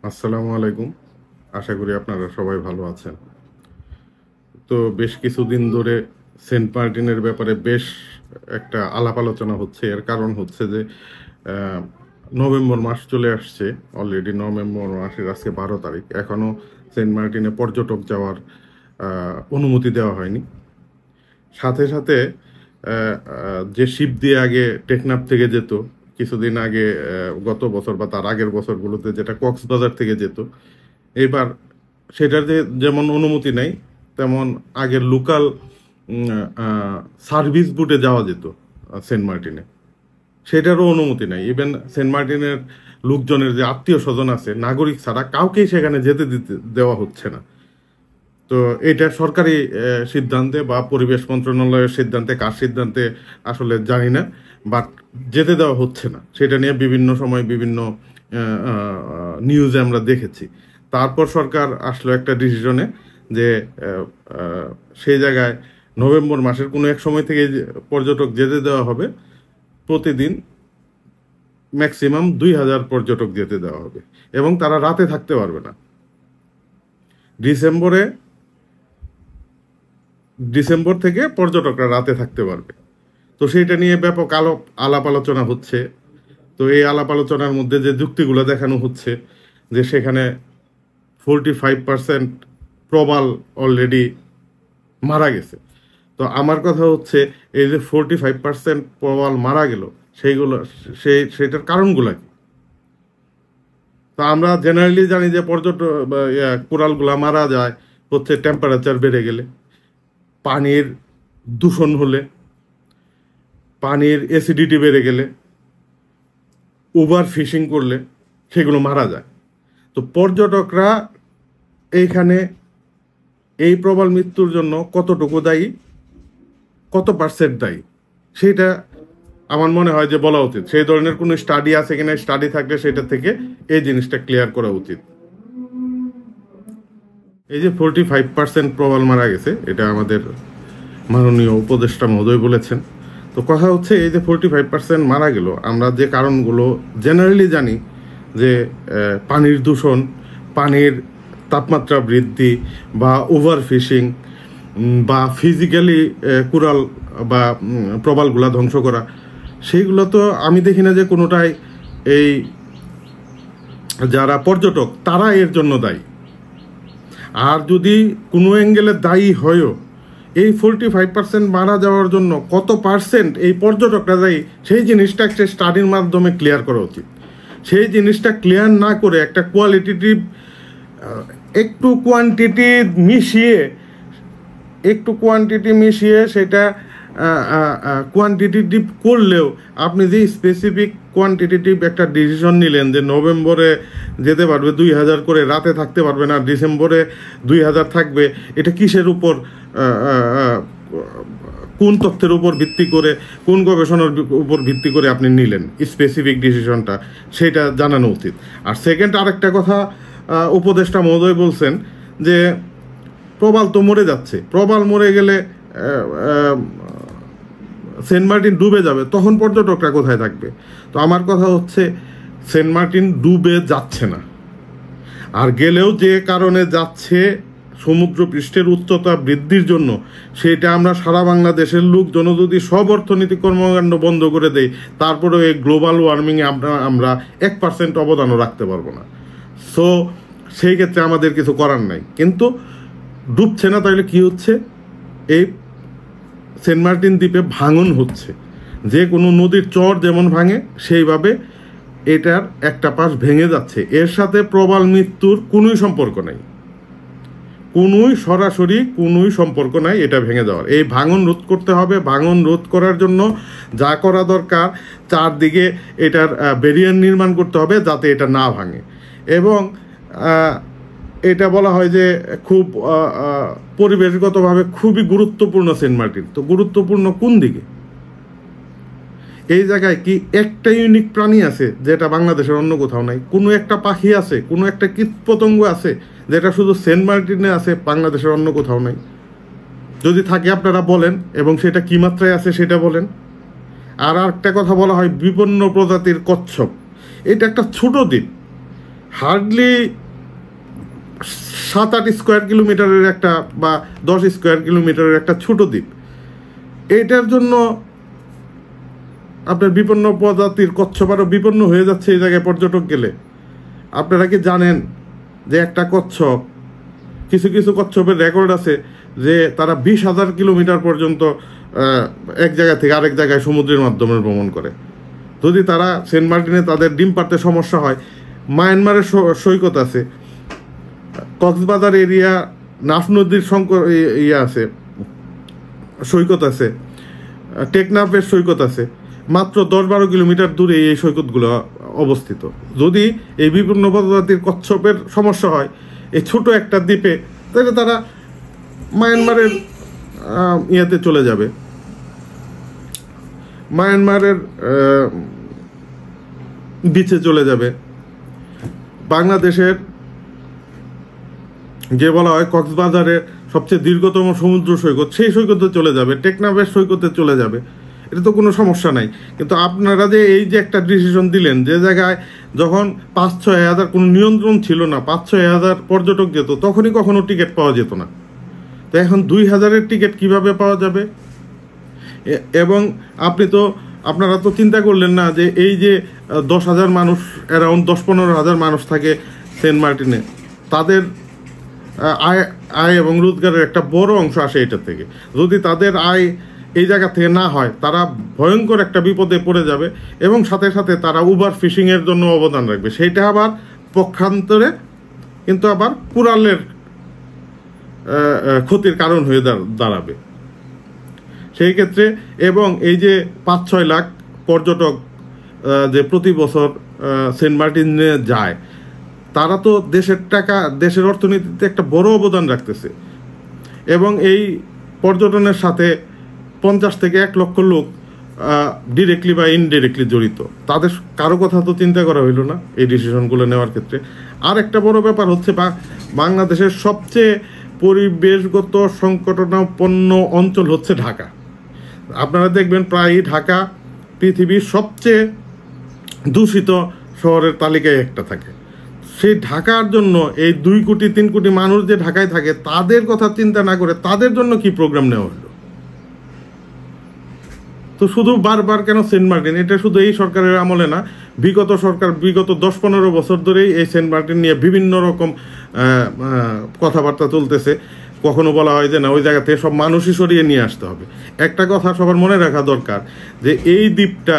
আসসালামু আলাইকুম। আশা করি আপনারা সবাই ভালো আছেন। তো বেশ কিছুদিন ধরে সেন্ট মার্টিনের ব্যাপারে বেশ একটা আলাপ আলোচনা হচ্ছে। এর কারণ হচ্ছে যে আহ, নভেম্বর মাস চলে আসছে। অলরেডি নভেম্বর মাসের আজকে 12 তারিখ, এখনো সেন্ট মার্টিনে পর্যটক যাওয়ার অনুমতি দেওয়া হয়নি। সাথে সাথে যে শিপ দিয়ে আগে টেকনাফ থেকে যেত, কিছুদিন আগে গত বছর বা তার আগের বছরগুলোতে যেটা কক্সবাজার থেকে যেত, এবার সেটার যেমন অনুমতি নেই, তেমন আগের লোকাল সার্ভিস বুটে যাওয়া যেত সেন্ট মার্টিনে, সেটারও অনুমতি নাই। ইভেন সেন্ট মার্টিনের লোকজনের যে আত্মীয় স্বজন আছে, নাগরিক ছাড়া কাউকেই সেখানে যেতে দিতে দেওয়া হচ্ছে না। তো এটা সরকারি সিদ্ধান্তে বা পরিবেশ মন্ত্রণালয়ের সিদ্ধান্তে, কার সিদ্ধান্তে আসলে জানি না, বাট যেতে দেওয়া হচ্ছে না। সেটা নিয়ে বিভিন্ন সময় বিভিন্ন নিউজে আমরা দেখেছি। তারপর সরকার আসলো একটা ডিসিশনে যে সেই জায়গায় নভেম্বর মাসের কোনো এক সময় থেকে পর্যটক যেতে দেওয়া হবে। প্রতিদিন ম্যাক্সিমাম 2000 পর্যটক যেতে দেওয়া হবে এবং তারা রাতে থাকতে পারবে না। ডিসেম্বরে ডিসেম্বর থেকে পর্যটকরা রাতে থাকতে পারবে। তো সেইটা নিয়ে ব্যাপক আলাপ আলোচনা হচ্ছে। তো এই আলাপ আলোচনার মধ্যে যে যুক্তিগুলো দেখানো হচ্ছে যে সেখানে 45% প্রবাল অলরেডি মারা গেছে। তো আমার কথা হচ্ছে, এই যে 45% প্রবাল মারা গেল, সেইগুলো সেটার কারণগুলো কি? তো আমরা জেনারেলি জানি যে কোরালগুলা মারা যায় হচ্ছে টেম্পারেচার বেড়ে গেলে, পানির দূষণ হলে, পানির অ্যাসিডিটি বেড়ে গেলে, ওভার ফিশিং করলে সেগুলো মারা যায়। তো পর্যটকরা এইখানে এই প্রবল মৃত্যুর জন্য কতটুকু দায়ী, কত পার্সেন্ট দায়ী, সেটা আমার মনে হয় যে বলা উচিত। সেই ধরনের কোনো স্টাডি আছে কিনা, স্টাডি থাকলে সেটা থেকে এই জিনিসটা ক্লিয়ার করা উচিত। এই যে 45% প্রবাল মারা গেছে, এটা আমাদের মাননীয় উপদেষ্টা মহোদয় বলেছেন। তো কথা হচ্ছে, এই যে 45% মারা গেল, আমরা যে কারণগুলো জেনারেলি জানি যে পানির দূষণ, পানির তাপমাত্রা বৃদ্ধি, বা ওভার ফিশিং, বা ফিজিক্যালি কুরাল বা প্রবালগুলা ধ্বংস করা, সেইগুলো তো আমি দেখি না যে কোনোটাই এই যারা পর্যটক তারা এর জন্য দায়ী। আর যদি কোনো অ্যাঙ্গেলে দায়ী হয়ও, এই 45% মারা যাওয়ার জন্য কত পার্সেন্ট এই পর্যটকরা দায়ী, সেই জিনিসটা একটা স্টাডির মাধ্যমে ক্লিয়ার করা উচিত। সেই জিনিসটা ক্লিয়ার না করে একটা কোয়ালিটেটিভ, একটু কোয়ান্টিটি মিশিয়ে সেটা কোয়ান্টিটেটিভ করলেও, আপনি যে স্পেসিফিক কোয়ান্টিটেটিভ একটা ডিসিশন নিলেন যে নভেম্বরে যেতে পারবে 2000 করে, রাতে থাকতে পারবে না, ডিসেম্বরে 2000 থাকবে, এটা কিসের উপর, কোন তথ্যের উপর ভিত্তি করে, কোন গবেষণার উপর ভিত্তি করে আপনি নিলেন স্পেসিফিক ডিসিশনটা, সেটা জানানো উচিত। আর সেকেন্ড আরেকটা কথা, উপদেষ্টা মহোদয় বলছেন যে প্রবাল তো মরে যাচ্ছে, প্রবাল মরে গেলে সেন্ট মার্টিন ডুবে যাবে, তখন পর্যটকরা কোথায় থাকবে? তো আমার কথা হচ্ছে, সেন্ট মার্টিন ডুবে যাচ্ছে না, আর গেলেও যে কারণে যাচ্ছে, সমুদ্র পৃষ্ঠের উচ্চতা বৃদ্ধির জন্য, সেটা আমরা সারা বাংলাদেশের লোকজন যদি সব অর্থনৈতিক কর্মকাণ্ড বন্ধ করে দেই, তারপরেও এই গ্লোবাল ওয়ার্মিংয়ে আমরা 1% অবদানও রাখতে পারবো না। সো সেই ক্ষেত্রে আমাদের কিছু করার নাই। কিন্তু ডুবছে না, তাহলে কি হচ্ছে? এই সেন্ট মার্টিন দ্বীপে ভাঙন হচ্ছে। যে কোনো নদীর চর যেমন ভাঙে, সেইভাবে এটার একটা পাশ ভেঙে যাচ্ছে। এর সাথে প্রবাল মৃত্যুর কোনোই সম্পর্ক নাই, সরাসরি কোনোই সম্পর্ক নাই এটা ভেঙে যাওয়ার। এই ভাঙন রোধ করতে হবে। ভাঙন রোধ করার জন্য যা করা দরকার, চারদিকে এটার ব্যারিয়ার নির্মাণ করতে হবে যাতে এটা না ভাঙে। এবং এটা বলা হয় যে খুব পরিবেশগতভাবে খুবই গুরুত্বপূর্ণ সেন্ট মার্টিন। তো গুরুত্বপূর্ণ কোন দিকে? এই জায়গায় কি একটা ইউনিক প্রাণী আছে যেটা বাংলাদেশের অন্য কোথাও নাই? কোনো একটা পাখি আছে, কোনো একটা কীটপতঙ্গ আছে যেটা শুধু সেন্ট মার্টিনে আছে, বাংলাদেশের অন্য কোথাও নাই? যদি থাকে আপনারা বলেন, এবং সেটা কি মাত্রায় আছে সেটা বলেন। আর একটা কথা বলা হয় বিপন্ন প্রজাতির কচ্ছপ। এটা একটা ছোট দ্বীপ, হার্ডলি 7-8 স্কোয়ার কিলোমিটারের একটা বা 10 স্কোয়ার কিলোমিটারের একটা ছোট দ্বীপ। এইটার জন্য আপনার বিপন্ন প্রজাতির কচ্ছপ আরও বিপন্ন হয়ে যাচ্ছে এই জায়গায় পর্যটক গেলে। আপনারা কি জানেন যে একটা কচ্ছপ, কিছু কিছু কচ্ছপের রেকর্ড আছে যে তারা 20,000 কিলোমিটার পর্যন্ত এক জায়গা থেকে আরেক জায়গায় সমুদ্রের মাধ্যমে ভ্রমণ করে। যদি তারা সেন্ট মার্টিনে তাদের ডিম পাড়তে সমস্যা হয়, মায়ানমারের সৈকত আছে, কক্সবাজার এরিয়া নাফ নদীর আছে, সৈকত আছে, টেকনাফের সৈকত আছে, মাত্র 10-12 কিলোমিটার দূরে এই সৈকতগুলো অবস্থিত। যদি এই বিভিন্ন প্রজাতির কচ্ছপের সমস্যা হয় এই ছোট একটা দ্বীপে, তাহলে তারা মায়ানমারের ইয়েতে চলে যাবে, মায়ানমারের বিচে চলে যাবে। বাংলাদেশের যে বলা হয় কক্সবাজারের সবচেয়ে দীর্ঘতম সমুদ্র সৈকত, সেই সৈকতে চলে যাবে, টেকনাফের সৈকতে চলে যাবে। এটা তো কোনো সমস্যা নাই। কিন্তু আপনারা যে এই যে একটা ডিসিশন দিলেন, যে জায়গায় যখন 5-6 হাজার কোনো নিয়ন্ত্রণ ছিল না, 5-6 হাজার পর্যটক যেত, তখনই কখনো টিকিট পাওয়া যেত না। তো এখন 2,000-এর টিকিট কিভাবে পাওয়া যাবে? এবং আপনারা তো চিন্তা করলেন না যে এই যে 10,000 মানুষ, অ্যারাউন্ড 10-15 হাজার মানুষ থাকে সেন্ট মার্টিনে, তাদের আয় এবং রোজগারের একটা বড় অংশ আসে এটা থেকে। যদি তাদের আয় এই জায়গা থেকে না হয়, তারা ভয়ঙ্কর একটা বিপদে পড়ে যাবে এবং সাথে সাথে তারা উবার ফিশিংয়ের জন্য অবদান রাখবে। সেইটা আবার পক্ষান্তরে কিন্তু আবার কুড়ালের ক্ষতির কারণ হয়ে দাঁড়াবে সেই ক্ষেত্রে। এবং এই যে 5-6 লাখ পর্যটক যে প্রতি বছর সেন্ট মার্টিনে যায়, তারা তো দেশের টাকা, দেশের অর্থনীতিতে একটা বড় অবদান রাখতেছে। এবং এই পর্যটনের সাথে 50 থেকে 1 লক্ষ লোক ডিরেক্টলি বা ইনডিরেক্টলি জড়িত। তাদের কারো কথা তো চিন্তা করা হইল না এই ডিসিশনগুলো নেওয়ার ক্ষেত্রে। আর একটা বড় ব্যাপার হচ্ছে, বাংলাদেশের সবচেয়ে পরিবেশগত সংকটাপন্ন অঞ্চল হচ্ছে ঢাকা। আপনারা দেখবেন প্রায়ই ঢাকা পৃথিবীর সবচেয়ে দূষিত শহরের তালিকায় একটা থাকে। সেই ঢাকার জন্য এই 2-3 কোটি মানুষ যে ঢাকায় থাকে, তাদের কথা চিন্তা না করে তাদের জন্য কি প্রোগ্রাম নেওয়া হলো? তো শুধু বারবার কেন সেন্ট মার্টিন? এটা শুধু এই সরকারের আমলে না, বিগত 10-15 বছর ধরেই এই সেন্ট মার্টিন নিয়ে বিভিন্ন রকম কথাবার্তা চলতেছে। কখনো বলা হয় যে না, ওই জায়গা থেকে সব মানুষই সরিয়ে নিয়ে আসতে হবে। একটা কথা সবার মনে রাখা দরকার, যে এই দ্বীপটা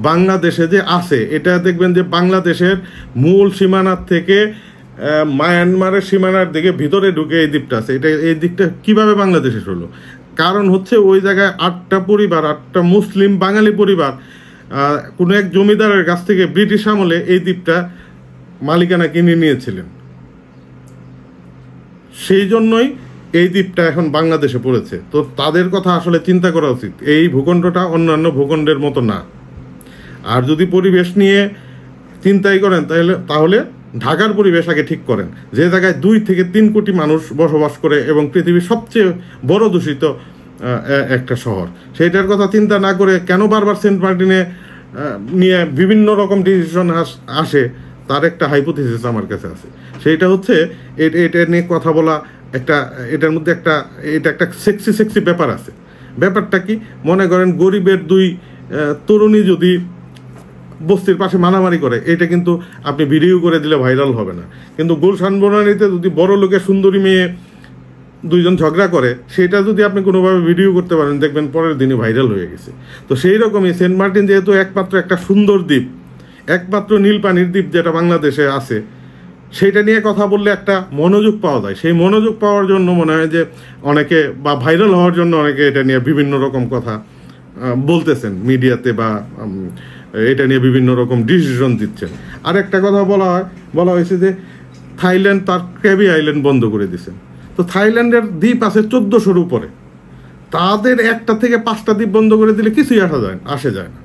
বাংলাদেশে যে আছে, এটা দেখবেন যে বাংলাদেশের মূল সীমানার থেকে মায়ানমারের সীমানার দিকে ভিতরে ঢুকে এই দ্বীপটা আছে। এই দিকটা কিভাবে বাংলাদেশে হলো? কারণ হচ্ছে ওই জায়গায় 8টা পরিবার, 8টা মুসলিম বাঙালি পরিবার কোনো এক জমিদারের কাছ থেকে ব্রিটিশ আমলে এই দ্বীপটা মালিকানা কিনে নিয়েছিলেন। সেই জন্যই এই দ্বীপটা এখন বাংলাদেশে পড়েছে। তো তাদের কথা আসলে চিন্তা করা উচিত। এই ভূখণ্ডটা অন্যান্য ভূখণ্ডের মতো না। আর যদি পরিবেশ নিয়ে চিন্তাই করেন, তাহলে ঢাকার পরিবেশ আগে ঠিক করেন, যে জায়গায় 2-3 কোটি মানুষ বসবাস করে এবং পৃথিবীর সবচেয়ে বড় দূষিত একটা শহর। সেইটার কথা চিন্তা না করে কেন বারবার সেন্ট মার্টিনে নিয়ে বিভিন্ন রকম ডিসিশন আসে, তার একটা হাইপোথিসিস আমার কাছে আছে। সেইটা হচ্ছে এটা নিয়ে কথা বলা এটার মধ্যে একটা সেক্সি ব্যাপার আছে। ব্যাপারটা কি? মনে করেন গরিবের 2 তরুণী যদি বস্তির পাশে মারামারি করে, এটা কিন্তু আপনি ভিডিও করে দিলে ভাইরাল হবে না। কিন্তু গুলশান বনানীতে যদি বড় লোকের সুন্দরী মেয়ে 2জন ঝগড়া করে, সেটা যদি আপনি কোনোভাবে ভিডিও করতে পারেন, দেখবেন পরের দিনই ভাইরাল হয়ে গেছে। তো সেই রকমই সেন্ট মার্টিন যেহেতু একমাত্র একটা সুন্দর দ্বীপ, একমাত্র নীল পানির দ্বীপ যেটা বাংলাদেশে আছে, সেইটা নিয়ে কথা বললে একটা মনোযোগ পাওয়া যায়। সেই মনোযোগ পাওয়ার জন্য মনে হয় যে অনেকে, বা ভাইরাল হওয়ার জন্য অনেকে এটা নিয়ে বিভিন্ন রকম কথা বলতেছেন মিডিয়াতে, বা এটা নিয়ে বিভিন্ন রকম ডিসিশন দিচ্ছেন। আর একটা কথা বলা হয়েছে যে থাইল্যান্ড তার ক্র্যাবি আইল্যান্ড বন্ধ করে দিয়েছেন। তো থাইল্যান্ডের দ্বীপ আছে 1400-র উপরে, তাদের 1টা থেকে 5টা দ্বীপ বন্ধ করে দিলে কিছুই আসে যায় না।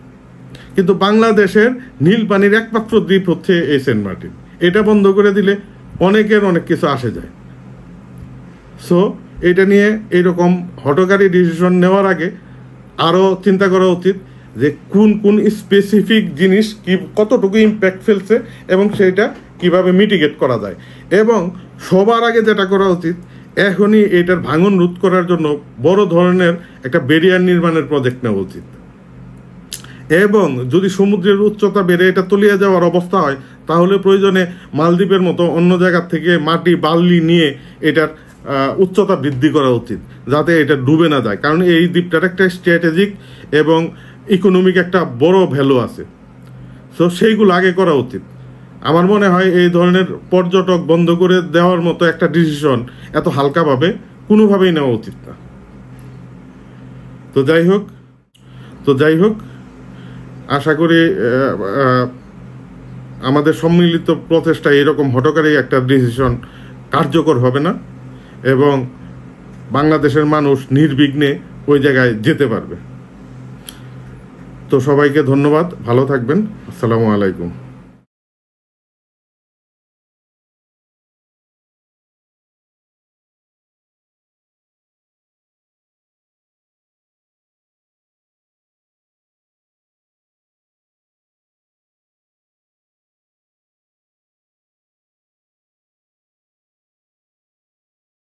কিন্তু বাংলাদেশের নীল পানির একমাত্র দ্বীপ হচ্ছে এই সেন্ট মার্টিন। এটা বন্ধ করে দিলে অনেকের অনেক কিছু আসে যায়। সো এটা নিয়ে এইরকম হঠকারী ডিসিশন নেওয়ার আগে আরও চিন্তা করা উচিত যে কোন স্পেসিফিক জিনিস কতটুকু ইম্প্যাক্ট ফেলছে এবং সেটা কিভাবে মিটিগেট করা যায়। এবং সবার আগে যেটা করা উচিত, এখনই এটার ভাঙন রোধ করার জন্য বড় ধরনের একটা ব্যারিয়ার নির্মাণের প্রজেক্ট নেওয়া উচিত। এবং যদি সমুদ্রের উচ্চতা বেড়ে এটা তলিয়ে যাওয়ার অবস্থা হয়, তাহলে প্রয়োজনে মালদ্বীপের মতো অন্য জায়গা থেকে মাটি বালি নিয়ে এটার উচ্চতা বৃদ্ধি করা উচিত, যাতে এটা ডুবে না যায়। কারণ এই দ্বীপটার একটা স্ট্র্যাটেজিক এবং ইকোনমিক একটা বড় ভ্যালু আছে। সো সেইগুলো আগে করা উচিত। আমার মনে হয় এই ধরনের পর্যটক বন্ধ করে দেওয়ার মতো একটা ডিসিশন এত হালকাভাবে কোনোভাবেই নেওয়া উচিত না। তো যাই হোক আশা করি আমাদের সম্মিলিত প্রচেষ্টা এরকম হঠকারী একটা ডিসিশন কার্যকর হবে না, এবং বাংলাদেশের মানুষ নির্বিঘ্নে ওই জায়গায় যেতে পারবে। তো সবাইকে ধন্যবাদ, ভালো থাকবেন, আসসালামু আলাইকুম।